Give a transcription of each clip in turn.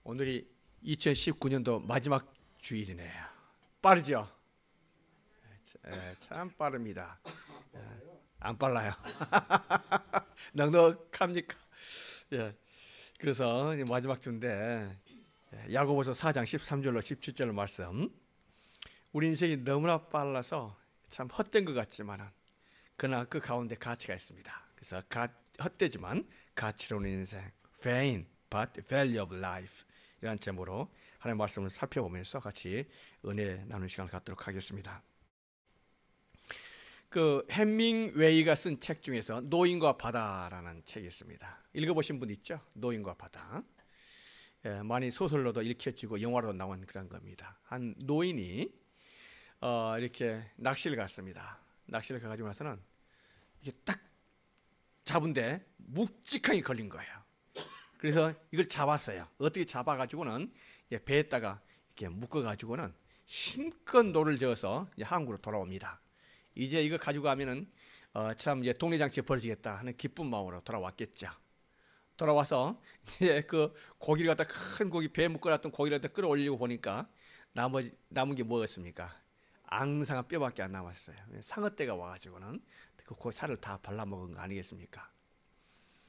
오늘이 2019년도 마지막 주일이네요. 빠르죠? 참 빠릅니다. 안 빨라요. 넉넉합니까? 예. 그래서 마지막 주인데 야고보서 4장 13절로 17절 말씀. 우리 인생이 너무나 빨라서 참 헛된 것 같지만 그러나 그 가운데 가치가 있습니다. 그래서 헛되지만 가치로운 인생, vain but value of life, 이런 제목으로 하나님의 말씀을 살펴보면서 같이 은혜 나누는 시간을 갖도록 하겠습니다. 그 해밍웨이가 쓴 책 중에서 노인과 바다라는 책이 있습니다. 읽어보신 분 있죠? 노인과 바다. 예, 많이 소설로도 읽혀지고 영화로도 나온 그런 겁니다. 한 노인이 이렇게 낚시를 갔습니다. 낚시를 가가지고 나서는 이게 딱 잡은데 묵직하게 걸린 거예요. 그래서 이걸 잡았어요. 어떻게 잡아가지고는 배에다가 이렇게 묶어가지고는 힘껏 노를 저어서 한국으로 돌아옵니다. 이제 이거 가지고 가면은 참 이제 동네장치에 벌어지겠다 하는 기쁜 마음으로 돌아왔겠죠. 돌아와서 이제 그 고기를 갖다 큰 고기 배에 묶어놨던 고기를 갖다 끌어올리고 보니까 남은 게 뭐였습니까? 앙상한 뼈밖에 안 남았어요. 상어떼가 와가지고는 그 살을 다 발라먹은 거 아니겠습니까?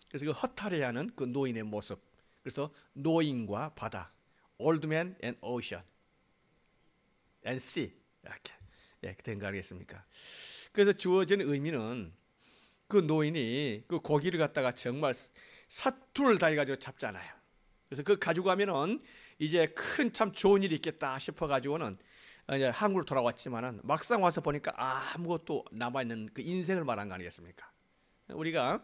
그래서 그 허탈해하는 그 노인의 모습. 그래서 노인과 바다, Old Man and Ocean and Sea, 이렇게 된 거 아니겠습니까? 그래서 주어진 의미는 그 노인이 그 고기를 갖다가 정말 사투를 다해가지고 잡잖아요. 그래서 그 가지고 가면은 이제 큰 참 좋은 일이 있겠다 싶어가지고는 이제 한국으로 돌아왔지만은 막상 와서 보니까 아무것도 남아있는 그 인생을 말한 거 아니겠습니까? 우리가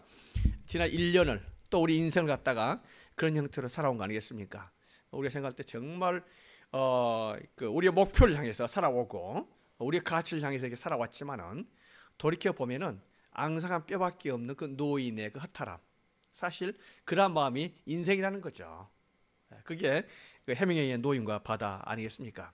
지난 1년을 또 우리 인생을 갖다가 그런 형태로 살아온 거 아니겠습니까? 우리가 생각할 때 정말 우리의 목표를 향해서 살아오고 우리의 가치를 향해서 이렇게 살아왔지만은 돌이켜 보면은 앙상한 뼈밖에 없는 그 노인의 그 허탈함, 사실 그런 마음이 인생이라는 거죠. 그게 해밍웨이의 노인과 바다 아니겠습니까?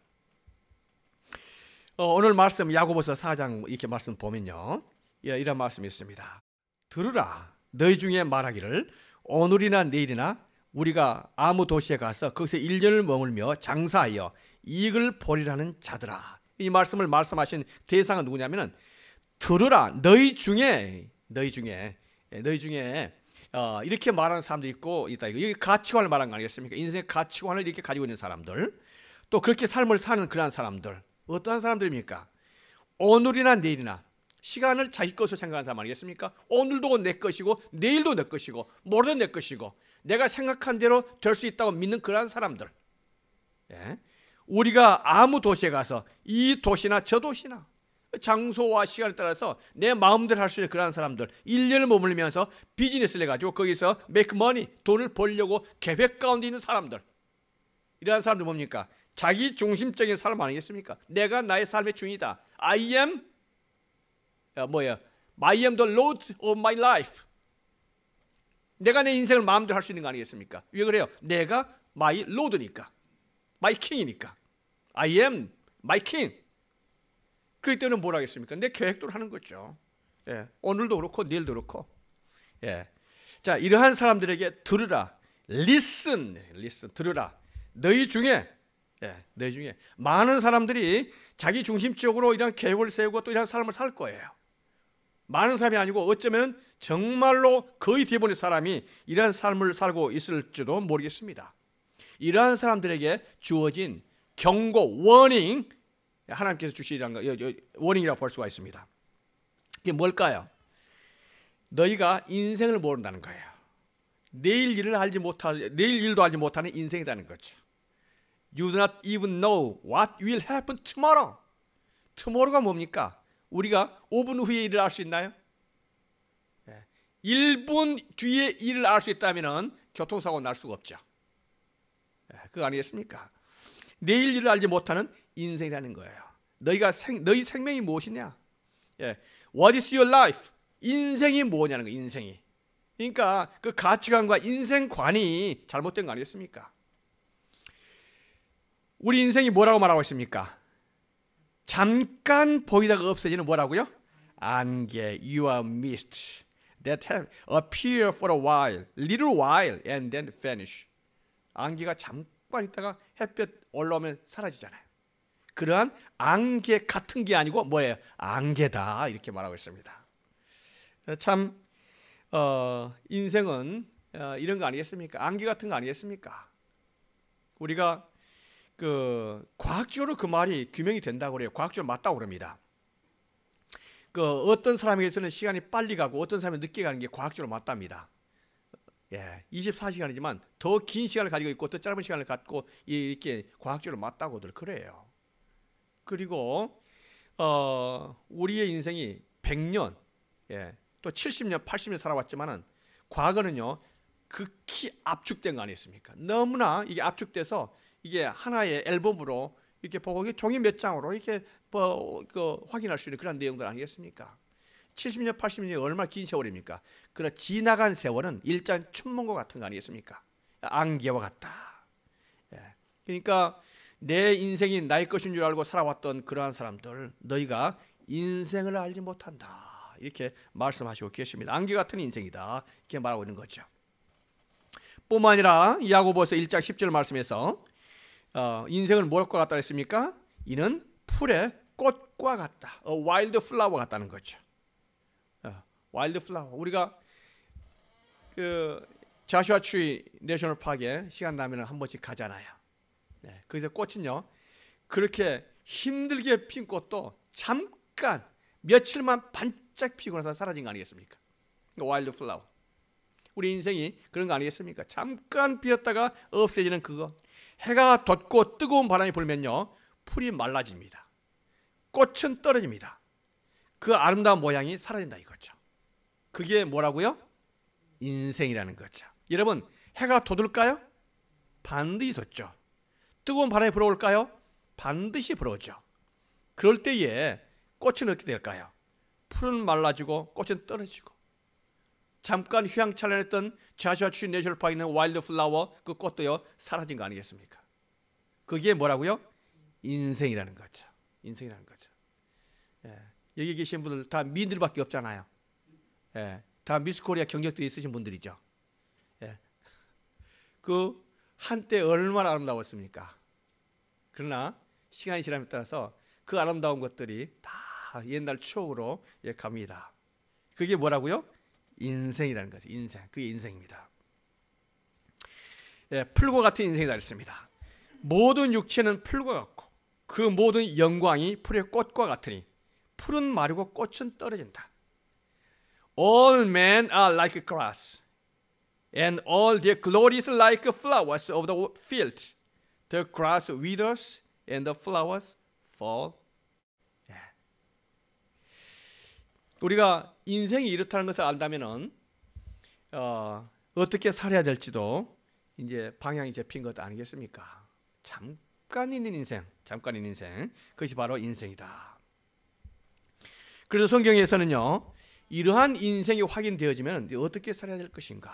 오늘 말씀 야고보서 4장 이렇게 말씀 보면요, 이런 말씀이 있습니다. 들으라, 너희 중에 말하기를 오늘이나 내일이나 우리가 아무 도시에 가서 거기서 1년을 머물며 장사하여 이익을 보리라는 자들아. 이 말씀을 말씀하신 대상은 누구냐면은 들으라, 너희 중에 이렇게 말하는 사람도 있고 있다. 이게 가치관을 말하는 거 아니겠습니까? 인생의 가치관을 이렇게 가지고 있는 사람들, 또 그렇게 삶을 사는 그러한 사람들, 어떠한 사람들입니까? 오늘이나 내일이나 시간을 자기 것으로 생각하는 사람 아니겠습니까? 오늘도 내 것이고 내일도 내 것이고 모레도 내 것이고 내가 생각한 대로 될 수 있다고 믿는 그러한 사람들. 예? 우리가 아무 도시에 가서 이 도시나 저 도시나 장소와 시간에 따라서 내 마음대로 할 수 있는 그러한 사람들, 1년을 머물면서 비즈니스를 해가지고 거기서 make money, 돈을 벌려고 계획 가운데 있는 사람들, 이러한 사람들 뭡니까? 자기 중심적인 삶 아니겠습니까? 내가 나의 삶의 주인이다. I am the Lord of my life. 내가 내 인생을 마음대로 할 수 있는 거 아니겠습니까? 왜 그래요? 내가 my Lord니까, my King이니까. I am my King. 그렇기 때문에 뭘 하겠습니까? 내 계획대로 하는 거죠. 예, 오늘도 그렇고 내일도 그렇고. 예. 자, 이러한 사람들에게 들으라, listen, 들으라. 너희 중에 많은 사람들이 자기 중심적으로 이런 계획을 세우고 또 이런 삶을 살 거예요. 많은 사람이 아니고 어쩌면 정말로 거의 대부분의 사람이 이러한 삶을 살고 있을지도 모르겠습니다. 이러한 사람들에게 주어진 경고, 워닝, 하나님께서 주시라는 거, 워닝이라고 볼 수가 있습니다. 이게 뭘까요? 너희가 인생을 모른다는 거예요. 내일 일도 알지 못하는 인생이라는 거죠. You do not even know what will happen tomorrow. tomorrow가 뭡니까? 우리가 5분 후에 일을 알 수 있나요? 1분 뒤에 일을 알 수 있다면 교통사고 날 수가 없죠. 그거 아니겠습니까? 내일 일을 알지 못하는 인생이라는 거예요. 너희 생명이 무엇이냐? What is your life? 인생이 뭐냐는 거예요. 인생이. 그러니까 그 가치관과 인생관이 잘못된 거 아니겠습니까? 우리 인생이 뭐라고 말하고 있습니까? 잠깐 보이다가 없어지는 뭐라고요? 안개, you are mist that have appeared for a while, little while and then vanish. 안개가 잠깐 잠깐 있다가 햇볕 올라오면 사라지잖아요. 그러한 안개 같은 게 아니고 뭐예요? 안개다 이렇게 말하고 있습니다. 참 인생은 이런 거 아니겠습니까? 안개 같은 거 아니겠습니까? 우리가 과학적으로 그 말이 규명이 된다고 그래요. 과학적으로 맞다고 그럽니다. 어떤 사람에게서는 시간이 빨리 가고 어떤 사람은 늦게 가는 게 과학적으로 맞답니다. 24시간이지만 더 긴 시간을 가지고 있고 더 짧은 시간을 갖고 이렇게 과학적으로 맞다고들 그래요. 그리고 우리의 인생이 100년, 또 70년, 80년 살아왔지만은 과거는요 극히 압축된 거 아니겠습니까? 너무나 이게 압축돼서 이게 하나의 앨범으로 이렇게 보고 이게 종이 몇 장으로 이렇게 확인할 수 있는 그런 내용들 아니겠습니까? 70년, 80년이 얼마나 긴 세월입니까? 그러나 지나간 세월은 일장 춘몽과 같은 거 아니겠습니까? 안개와 같다. 그러니까 내 인생이 나의 것인 줄 알고 살아왔던 그러한 사람들, 너희가 인생을 알지 못한다. 이렇게 말씀하시고 계십니다. 안개 같은 인생이다. 이렇게 말하고 있는 거죠. 뿐만 아니라 야고보서 1장 10절 말씀에서 인생을 뭐라고 같다 했습니까? 이는 풀의 꽃과 같다. 와일드 플라워 같다는 거죠. 와일드 플라워. 우리가 자슈아 트리 내셔널 파크에 시간 나면 한 번씩 가잖아요. 거기서 꽃은요 그렇게 힘들게 핀 꽃도 잠깐 며칠만 반짝 피고 나서 사라진 거 아니겠습니까? 와일드 플라워. 우리 인생이 그런 거 아니겠습니까? 잠깐 피었다가 없어지는 그거. 해가 돋고 뜨거운 바람이 불면요 풀이 말라집니다. 꽃은 떨어집니다. 그 아름다운 모양이 사라진다 이거죠. 그게 뭐라고요? 인생이라는 거죠. 여러분 해가 돋을까요? 반드시 돋죠. 뜨거운 바람이 불어올까요? 반드시 불어오죠. 그럴 때에 꽃은 어떻게 될까요? 풀은 말라지고 꽃은 떨어지고 잠깐 휘황찬란했던 자슈아 트리 내셔널 파크에 있는 와일드 플라워 그 꽃도요 사라진 거 아니겠습니까? 그게 뭐라고요? 인생이라는 거죠. 인생이라는 거죠. 여기 계신 분들 다 미인들밖에 없잖아요. 다 미스 코리아 경력들이 있으신 분들이죠. 그 한때 얼마나 아름다웠습니까? 그러나 시간이 지남에 따라서 그 아름다운 것들이 다 옛날 추억으로 갑니다. 그게 뭐라고요? 인생이라는 거죠. 인생. 그게 인생입니다. 풀과 같은 인생이다 했습니다. 모든 육체는 풀과 같고 그 모든 영광이 풀의 꽃과 같으니 풀은 마르고 꽃은 떨어진다. All men are like grass, and all their glory is like flowers of the field. The grass withers, and the flowers fall. 우리가 인생이 이렇다는 것을 안다면은 어떻게 살아야 될지도 이제 방향이 잡힌 것 아니겠습니까? 잠깐 있는 인생, 잠깐 있는 인생, 그것이 바로 인생이다. 그래서 성경에서는요, 이러한 인생이 확인되어지면 어떻게 살아야 될 것인가?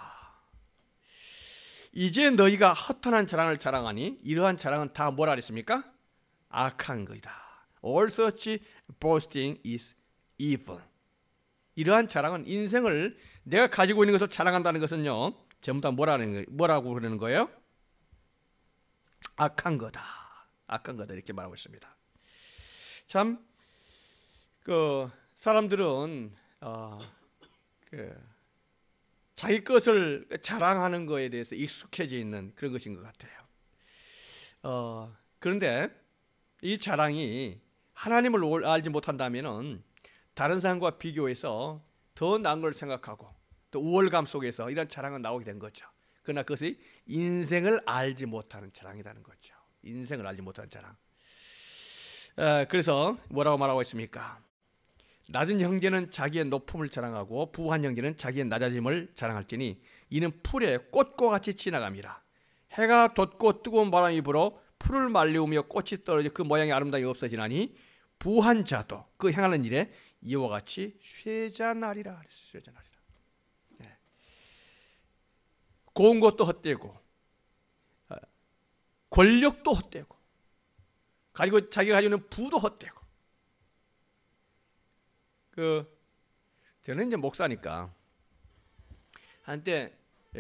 이제 너희가 허탄한 자랑을 자랑하니 이러한 자랑은 다 뭐라 그랬습니까? 악한 것이다. All such boasting is evil. 이러한 자랑은 인생을 내가 가지고 있는 것을 자랑한다는 것은요, 전부 다 뭐라고 그러는 거예요? 악한 거다. 악한 거다 이렇게 말하고 있습니다. 참 사람들은 자기 것을 자랑하는 것에 대해서 익숙해져 있는 그런 것인 것 같아요. 그런데 이 자랑이 하나님을 알지 못한다면은 다른 사람과 비교해서 더 나은 걸 생각하고 또 우월감 속에서 이런 자랑은 나오게 된 거죠. 그러나 그것이 인생을 알지 못하는 자랑이라는 거죠. 인생을 알지 못하는 자랑. 그래서 뭐라고 말하고 있습니까? 낮은 형제는 자기의 높음을 자랑하고 부한 형제는 자기의 낮아짐을 자랑할지니 이는 풀의 꽃과 같이 지나갑니다. 해가 돋고 뜨거운 바람이 불어 풀을 말리우며 꽃이 떨어져 그 모양이 아름다움이 없어지나니 부한 자도 그 행하는 일에 이와 같이 쇠잔하리라. 쇠잔하리라. 고운 것도 헛되고 권력도 헛되고 자기가 가지고 있는 부도 헛되고. 저는 이제 목사니까 한때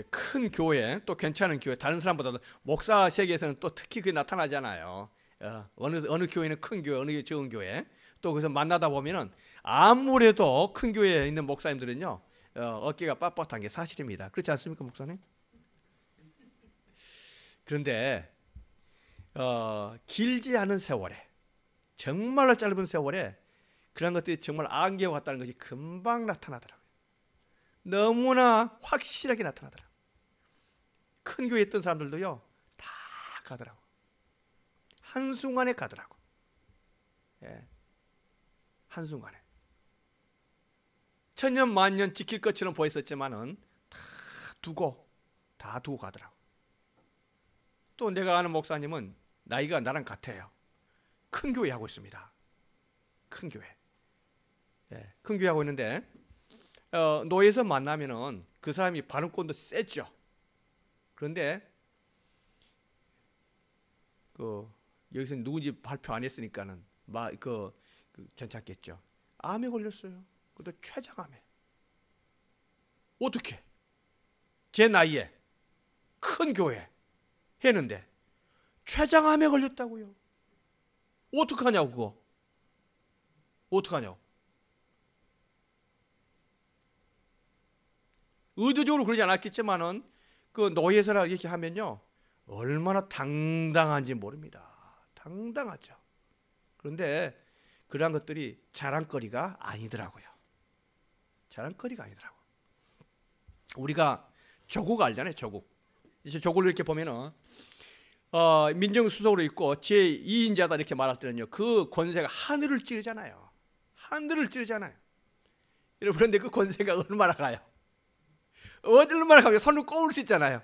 큰 교회, 또 괜찮은 교회, 다른 사람보다도 목사 세계에서는 또 특히 그게 나타나잖아요. 어느 교회는 큰 교회, 어느 교회 적은 교회. 또 그래서 만나다 보면은 아무래도 큰 교회에 있는 목사님들은요, 어깨가 빳빳한 게 사실입니다. 그렇지 않습니까, 목사님? 그런데 길지 않은 세월에, 정말로 짧은 세월에 그런 것들이 정말 안개와 같다는 것이 금방 나타나더라고요. 너무나 확실하게 나타나더라고요. 큰 교회에 있던 사람들도요, 다 가더라고. 한순간에 가더라고. 예. 한순간에. 천년 만년 지킬 것처럼 보였었지만은 다 두고 가더라고. 또 내가 아는 목사님은 나이가 나랑 같아요. 큰 교회 하고 있습니다. 큰 교회. 예, 큰 교회 하고 있는데 노예에서 만나면은 그 사람이 발언권도 세죠. 그런데 여기서 누군지 발표 안 했으니까는 괜찮겠죠. 암에 걸렸어요. 그것도 췌장암에. 어떻게? 제 나이에 큰 교회 했는데 췌장암에 걸렸다고요. 어떡하냐고 그거. 어떡하냐고. 의도적으로 그러지 않았겠지만은 그 노예서라 이렇게 하면요, 얼마나 당당한지 모릅니다. 당당하죠. 그런데 그러한 것들이 자랑거리가 아니더라고요. 자랑거리가 아니더라고. 우리가 조국 알잖아요. 조국. 이제 조국을 이렇게 보면은 민정수석으로 있고 제2인자다 이렇게 말할 때는요, 그 권세가 하늘을 찌르잖아요. 하늘을 찌르잖아요. 여러분, 그런데 그 권세가 얼마나 가요? 얼마나 가요? 손을 꼽을 수 있잖아요.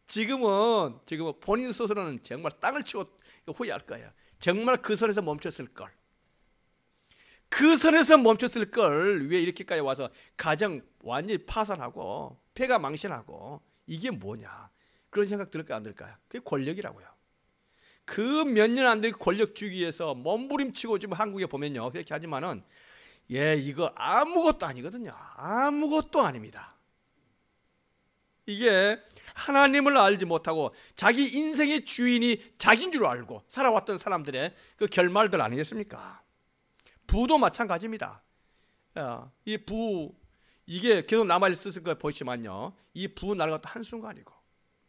지금은 본인 스스로는 정말 땅을 치고 후회할 거예요. 정말 그 선에서 멈췄을 걸. 그 선에서 멈췄을 걸 왜 이렇게까지 와서 가정 완전히 파산하고 폐가 망신하고 이게 뭐냐, 그런 생각 들을까요, 안 들을까요? 그게 권력이라고요. 그 몇 년 안 된 권력 주기 위해서 몸부림치고 지금 한국에 보면요, 그렇게 하지만은 이거 아무것도 아니거든요. 아무것도 아닙니다. 이게 하나님을 알지 못하고 자기 인생의 주인이 자기인 줄 알고 살아왔던 사람들의 그 결말들 아니겠습니까? 부도 마찬가지입니다. 이게 계속 남아있을 거 보시지만요, 이 부 나는 것도 한순간이고,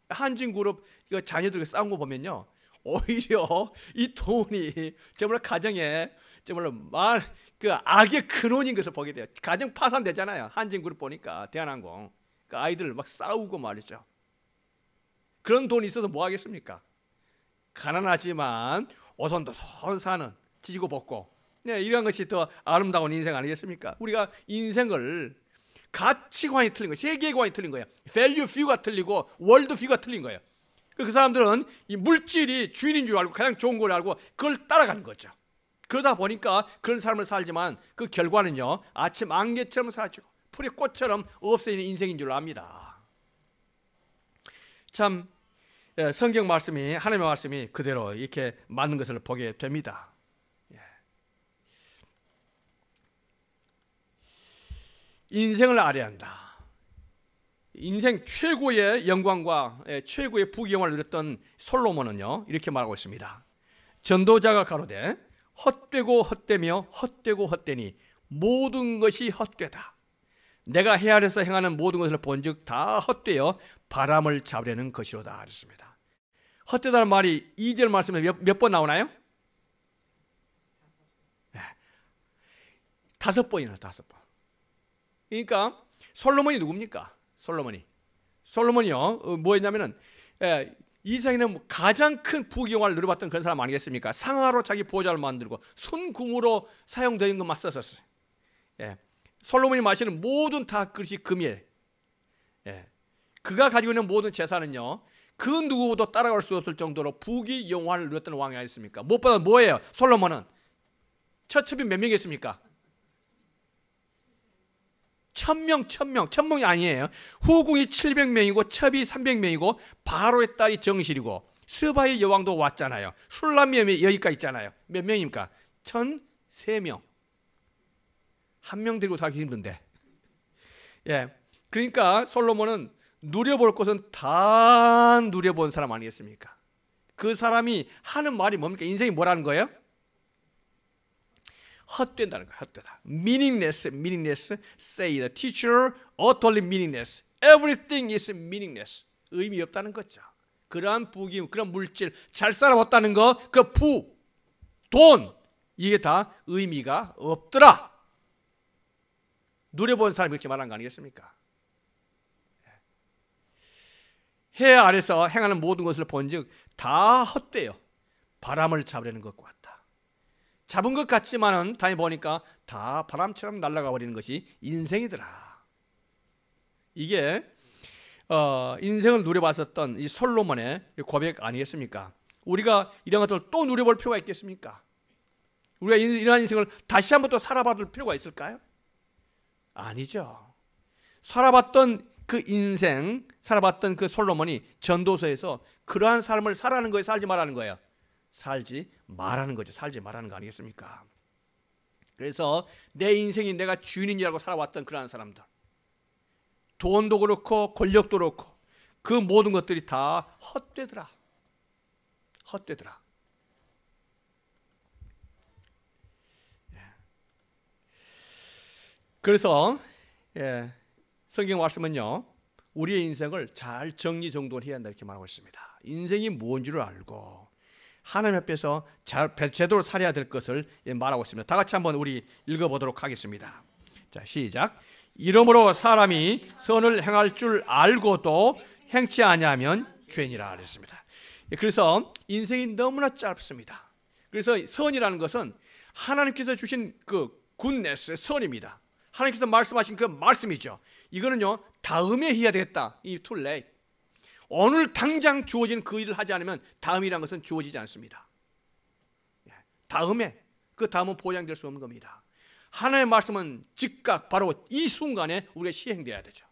한진그룹 이거 자녀들 싸운 거 보면요, 오히려 이 돈이 정말 가정에 정말 그 악의 근원인 것을 보게 돼요. 가정 파산되잖아요. 한진그룹 보니까 대한항공 그 아이들 막 싸우고 말이죠. 그런 돈이 있어서 뭐 하겠습니까? 가난하지만 오손도손 사는, 지지고 볶고, 이런 것이 더 아름다운 인생 아니겠습니까? 우리가 인생을 가치관이 틀린 거예요. 세계관이 틀린 거예요. 밸류 뷰가 틀리고 월드 뷰가 틀린 거예요. 그 사람들은 이 물질이 주인인 줄 알고 가장 좋은 걸 알고 그걸 따라가는 거죠. 그러다 보니까 그런 삶을 살지만 그 결과는요, 아침 안개처럼 사라지고 풀의 꽃처럼 없어지는 인생인 줄 압니다. 참 성경 말씀이, 하나님의 말씀이 그대로 이렇게 맞는 것을 보게 됩니다. 인생을 알아야 한다. 인생 최고의 영광과 최고의 부귀영화를 누렸던 솔로몬은요, 이렇게 말하고 있습니다. 전도자가 가로되 헛되고 헛되며 헛되고 헛되니 모든 것이 헛되다. 내가 헤아려서 행하는 모든 것을 본즉 다 헛되어 바람을 잡으려는 것이로다 했습니다. 헛되다는 말이 2절 말씀에 몇 번 나오나요? 5번이나 5번. 그러니까 솔로몬이 누굽니까? 솔로몬이요, 뭐였냐면은 이 세상에는 가장 큰 부귀영화를 누려봤던 그런 사람 아니겠습니까? 상하로 자기 보좌를 만들고 손금으로 사용되는 것만 썼었어요. 솔로몬이 마시는 모든 다 그릇이 금이에요. 그가 가지고 있는 모든 재산은요, 그 누구보다 따라갈 수 없을 정도로 부귀영화를 누렸던 왕이 아니었습니까? 무엇보다 뭐예요? 솔로몬은 처첩이 몇 명이었습니까? 1000명이 아니에요. 후궁이 700명이고 첩이 300명이고 바로의 딸이 정실이고 스바의 여왕도 왔잖아요. 술람이 여기까지 있잖아요. 몇 명입니까? 1003명. 한 명 데리고 살기 힘든데. 그러니까 솔로몬은 누려볼 것은 다 누려본 사람 아니겠습니까? 그 사람이 하는 말이 뭡니까? 인생이 뭐라는 거예요? 헛된다는 거예요. 헛되다. meaningless, meaningless. Say the teacher, utterly meaningless. Everything is meaningless. 의미 없다는 거죠. 그러한 부귀, 그런 물질, 잘 살아봤다는 거, 그 돈, 이게 다 의미가 없더라. 누려본 사람이 그렇게 말한 거 아니겠습니까? 해 아래서 행하는 모든 것을 본즉 다 헛되요. 바람을 잡으려는 것과 같다. 잡은 것 같지만은 다시 보니까 다 바람처럼 날아가 버리는 것이 인생이더라. 이게 인생을 누려봤었던 이 솔로몬의 고백 아니겠습니까? 우리가 이런 것들을 또 누려볼 필요가 있겠습니까? 우리가 이러한 인생을 다시 한번 또 살아볼 필요가 있을까요? 아니죠. 살아봤던 그 인생, 살아봤던 그 솔로몬이 전도서에서 그러한 삶을 살아가는 거예요? 살지 말라는 거예요? 살지 말라는 거죠. 살지 말라는 거 아니겠습니까? 그래서 내 인생이 내가 주인인 줄 알고 살아왔던 그러한 사람들, 돈도 그렇고 권력도 그렇고 그 모든 것들이 다 헛되더라. 헛되더라. 그래서 성경 말씀은요, 우리의 인생을 잘 정리정돈해야 한다 이렇게 말하고 있습니다. 인생이 뭔지를 알고 하나님 앞에서 제대로 살아야 될 것을 말하고 있습니다. 다 같이 한번 우리 읽어보도록 하겠습니다. 자, 시작. 이러므로 사람이 선을 행할 줄 알고도 행치 아니하면 죄니라 그랬습니다. 그래서 인생이 너무나 짧습니다. 그래서 선이라는 것은 하나님께서 주신 그 굿네스, 선입니다. 하나님께서 말씀하신 그 말씀이죠. 이거는요, 다음에 해야 되겠다. 이 too late. 오늘 당장 주어진 그 일을 하지 않으면 다음이라는 것은 주어지지 않습니다. 다음에, 그 다음은 보장될 수 없는 겁니다. 하나님의 말씀은 즉각 바로 이 순간에 우리가 시행돼야 되죠.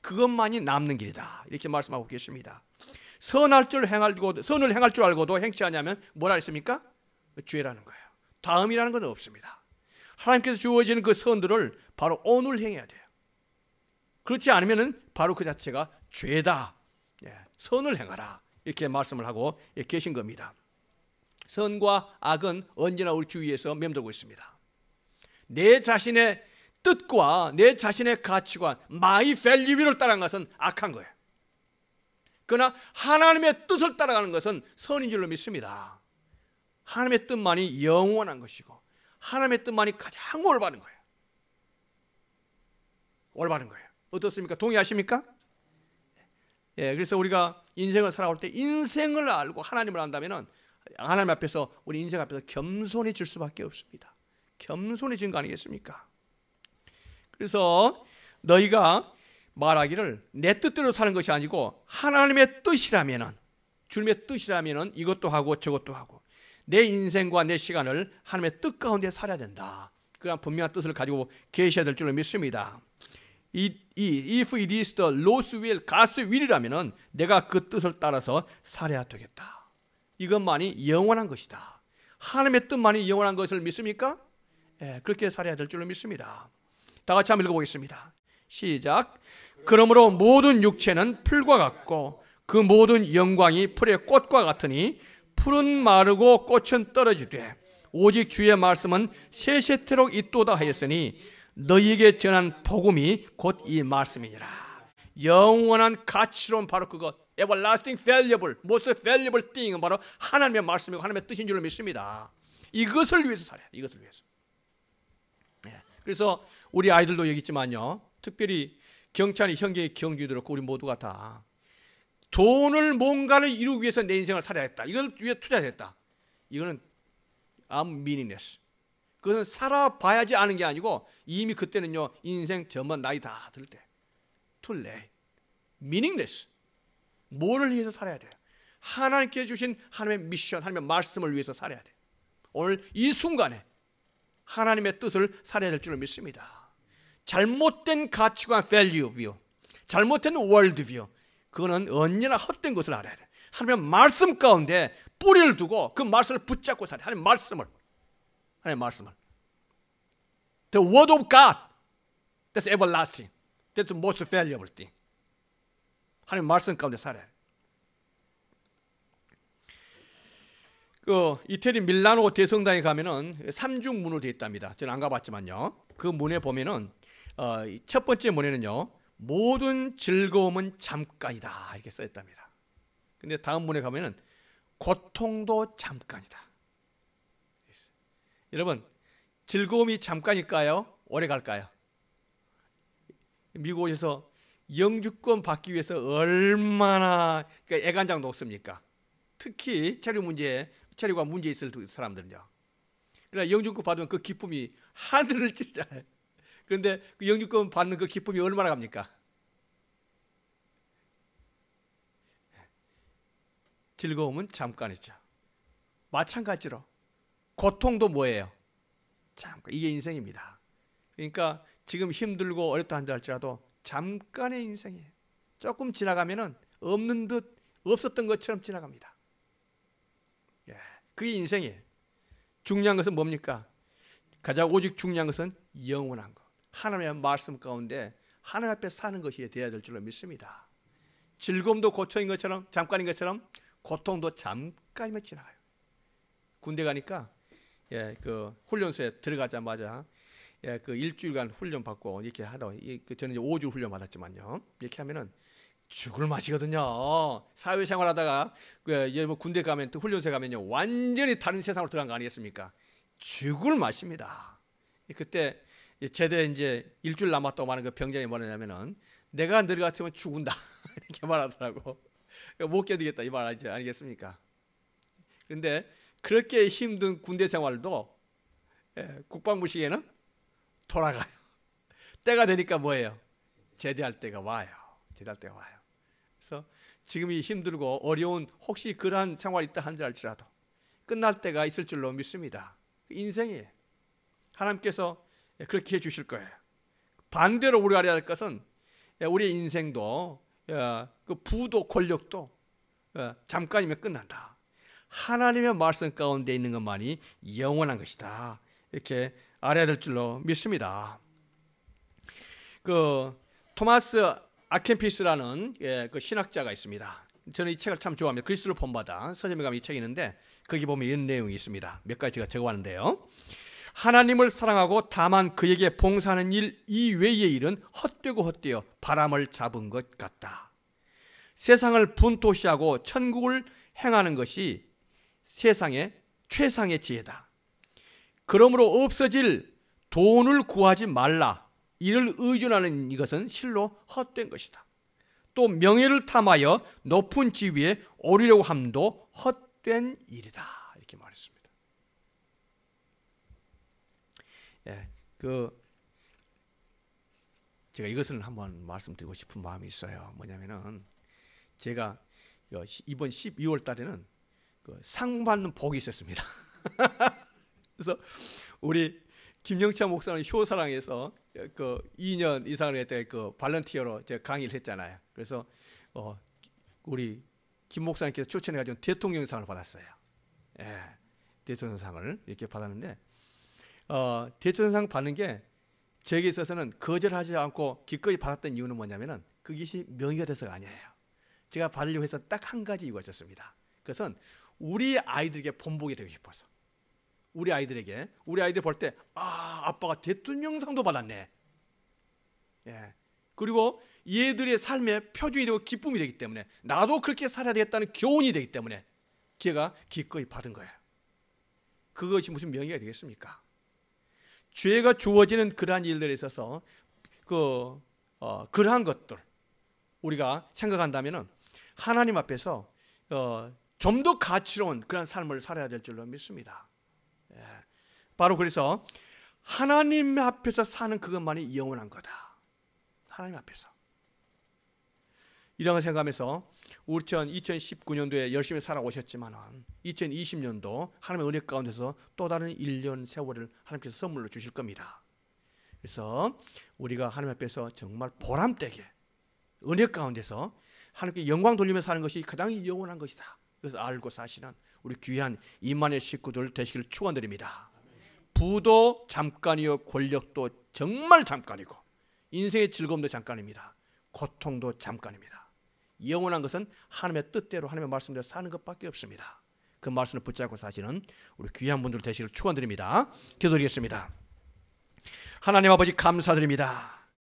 그것만이 남는 길이다. 이렇게 말씀하고 계십니다. 선을 행할 줄 알고도 행치 않으면 뭐라 했습니까? 죄라는 거예요. 다음이라는 건 없습니다. 하나님께서 주어지는 그 선들을 바로 오늘 행해야 돼요. 그렇지 않으면 바로 그 자체가 죄다. 선을 행하라. 이렇게 말씀을 하고 계신 겁니다. 선과 악은 언제나 우리 주위에서 맴돌고 있습니다. 내 자신의 뜻과 내 자신의 가치관, my value를 따라가는 것은 악한 거예요. 그러나 하나님의 뜻을 따라가는 것은 선인 줄로 믿습니다. 하나님의 뜻만이 영원한 것이고 하나님의 뜻만이 가장 올바른 거예요. 올바른 거예요. 어떻습니까? 동의하십니까? 그래서 우리가 인생을 살아올 때 인생을 알고 하나님을 안다면 하나님 앞에서, 우리 인생 앞에서 겸손해질 수밖에 없습니다. 겸손해진 거 아니겠습니까? 그래서 너희가 말하기를 내 뜻대로 사는 것이 아니고 하나님의 뜻이라면은, 주님의 뜻이라면은 이것도 하고 저것도 하고 내 인생과 내 시간을 하나님의 뜻 가운데 살아야 된다. 그런 분명한 뜻을 가지고 계셔야 될 줄로 믿습니다. If it is the Lord's will, God's will이라면은 내가 그 뜻을 따라서 살아야 되겠다. 이것만이 영원한 것이다. 하나님의 뜻만이 영원한 것을 믿습니까? 그렇게 살아야 될 줄로 믿습니다. 다 같이 한번 읽어보겠습니다. 시작. 그러므로 모든 육체는 풀과 같고 그 모든 영광이 풀의 꽃과 같으니 풀은 마르고 꽃은 떨어지되 오직 주의 말씀은 세세토록 있도다 하였으니 너희에게 전한 복음이 곧 이 말씀이니라. 영원한 가치로는 바로 그것, everlasting valuable, most valuable thing은 바로 하나님의 말씀이고 하나님의 뜻인 줄로 믿습니다. 이것을 위해서 살아요. 이것을 위해서. 그래서 우리 아이들도 여기 있지만요, 특별히 경찬이 형제의 경주도 그렇고 우리 모두가 다 돈을 뭔가를 이루기 위해서 내 인생을 살아야겠다, 이걸 위해 투자했다. 이거는 아무 meaningless. 그것은 살아봐야지 아는 게 아니고 이미 그때는요, 인생 전반 나이 다 들 때 too late, meaningless. 뭐를 위해서 살아야 돼요? 하나님께 주신 하나님의 미션, 하나님의 말씀을 위해서 살아야 돼요. 오늘 이 순간에 하나님의 뜻을 살아야 될 줄을 믿습니다. 잘못된 가치관, value view, 잘못된 world view, 그거는 언제나 헛된 것을 알아야 돼. 하나님의 말씀 가운데 뿌리를 두고 그 말씀을 붙잡고 살아야 돼. 하나님의 말씀을. 하나님의 말씀을. The word of God, that's everlasting. That's the most valuable thing. 하나님 말씀 가운데 살아야 돼요. 그 이태리 밀라노 대성당에 가면은 삼중문으로 되어 있답니다. 저는 안 가봤지만요. 그 문에 보면은 첫 번째 문에는요, 모든 즐거움은 잠깐이다 이렇게 써 있답니다. 근데 다음 문에 가면은 고통도 잠깐이다. 여러분, 즐거움이 잠깐일까요? 오래 갈까요? 미국 오셔서 영주권 받기 위해서 얼마나 애간장 녹습니까? 특히 체류가 문제 있을 사람들은요. 그러나 영주권 받으면 그 기쁨이 하늘을 찌르잖아요. 그런데 그 영주권 받는 그 기쁨이 얼마나 갑니까? 즐거움은 잠깐이죠. 마찬가지로 고통도 뭐예요? 잠깐. 이게 인생입니다. 그러니까 지금 힘들고 어렵다 한다 할지라도 잠깐의 인생이에요. 조금 지나가면은 없는 듯 없었던 것처럼 지나갑니다. 그게 인생이에요. 중요한 것은 뭡니까? 가장 오직 중요한 것은 영원한 것. 하나님의 말씀 가운데 하나님 앞에 사는 것이 되어야 될 줄로 믿습니다. 즐거움도 고통인 것처럼, 잠깐인 것처럼 고통도 잠깐이면 지나가요. 군대 가니까 그 훈련소에 들어가자마자 그 일주일간 훈련 받고 이렇게 하다, 저는 이제 5주 훈련 받았지만요, 이렇게 하면은 죽을 맛이거든요. 사회생활하다가 뭐 군대 가면, 또 훈련소에 가면요, 완전히 다른 세상으로 들어간 거 아니겠습니까? 죽을 맛입니다. 그때 제대 이제 일주일 남았다고 말하는 그 병장이 뭐냐면은, 내가 너희 같으면 죽은다 이렇게 말하더라고. 못 견디겠다 이 말 아니겠습니까? 그런데 그렇게 힘든 군대 생활도 국방부 시에는 돌아가요. 때가 되니까 뭐예요? 제대할 때가 와요. 제대할 때가 와요. 그래서 지금이 힘들고 어려운, 혹시 그러한 생활이 있다 한지 알지라도 끝날 때가 있을 줄로 믿습니다. 인생이에요. 하나님께서 그렇게 해주실 거예요. 반대로 우리가 알아야 할 것은, 우리의 인생도 그 부도 권력도 잠깐이면 끝난다. 하나님의 말씀 가운데 있는 것만이 영원한 것이다. 이렇게 알아야 될 줄로 믿습니다. 그 토마스 아켄피스라는 그 신학자가 있습니다. 저는 이 책을 참 좋아합니다. 그리스도를 본받아 서점에 가면 이 책이 있는데, 거기 보면 이런 내용이 있습니다. 몇 가지 제가 적어왔는데요. 하나님을 사랑하고 다만 그에게 봉사하는 일 이외의 일은 헛되고 헛되어 바람을 잡은 것 같다. 세상을 분토시하고 천국을 행하는 것이 세상의 최상의 지혜다. 그러므로 없어질 돈을 구하지 말라. 이를 의존하는 이것은 실로 헛된 것이다. 또 명예를 탐하여 높은 지위에 오르려고 함도 헛된 일이다. 이렇게 말했습니다. 제가 이것을 한번 말씀드리고 싶은 마음이 있어요. 뭐냐면은, 제가 이번 12월 달에는 상 받는 복이 있었습니다. 그래서 우리 김영찬 목사는 효사랑에서 그 2년 이상을 했던 그 발런티어로 제가 강의를 했잖아요. 그래서 우리 김 목사님께서 추천해가지고 대통령상을 받았어요. 대통령상을 이렇게 받았는데, 대통령상 받는 게 저에게 있어서는 거절하지 않고 기꺼이 받았던 이유는 뭐냐면은, 그것이 명예가 돼서가 아니에요. 제가 받으려고 해서 딱 한 가지 이유가 있었습니다. 그것은 우리 아이들에게 본보기 되고 싶어서. 우리 아이들 볼 때, 아빠가 대통령상도 받았네. 그리고 얘들의 삶의 표준이 되고 기쁨이 되기 때문에, 나도 그렇게 살아야 되겠다는 교훈이 되기 때문에 걔가 기꺼이 받은 거예요. 그것이 무슨 명예가 되겠습니까? 죄가 주어지는 그러한 일들에 있어서 그러한 것들 우리가 생각한다면은, 하나님 앞에서 좀 더 가치로운 그런 삶을 살아야 될 줄로 믿습니다. 바로 그래서 하나님 앞에서 사는 그것만이 영원한 거다. 하나님 앞에서. 이런 걸 생각하면서 우리 2019년도에 열심히 살아오셨지만 2020년도 하나님의 은혜 가운데서 또 다른 1년 세월을 하나님께서 선물로 주실 겁니다. 그래서 우리가 하나님 앞에서 정말 보람되게 은혜 가운데서 하나님께 영광 돌리며 사는 것이 가장 영원한 것이다. 그래서 알고 사시는 우리 귀한 이만의 식구들 되시기를 축원드립니다. 부도 잠깐이요, 권력도 정말 잠깐이고, 인생의 즐거움도 잠깐입니다. 고통도 잠깐입니다. 영원한 것은 하나님의 뜻대로 하나님의 말씀대로 사는 것밖에 없습니다. 그 말씀을 붙잡고 사시는 우리 귀한 분들 되시길 축원드립니다. 기도드리겠습니다. 하나님 아버지 감사드립니다.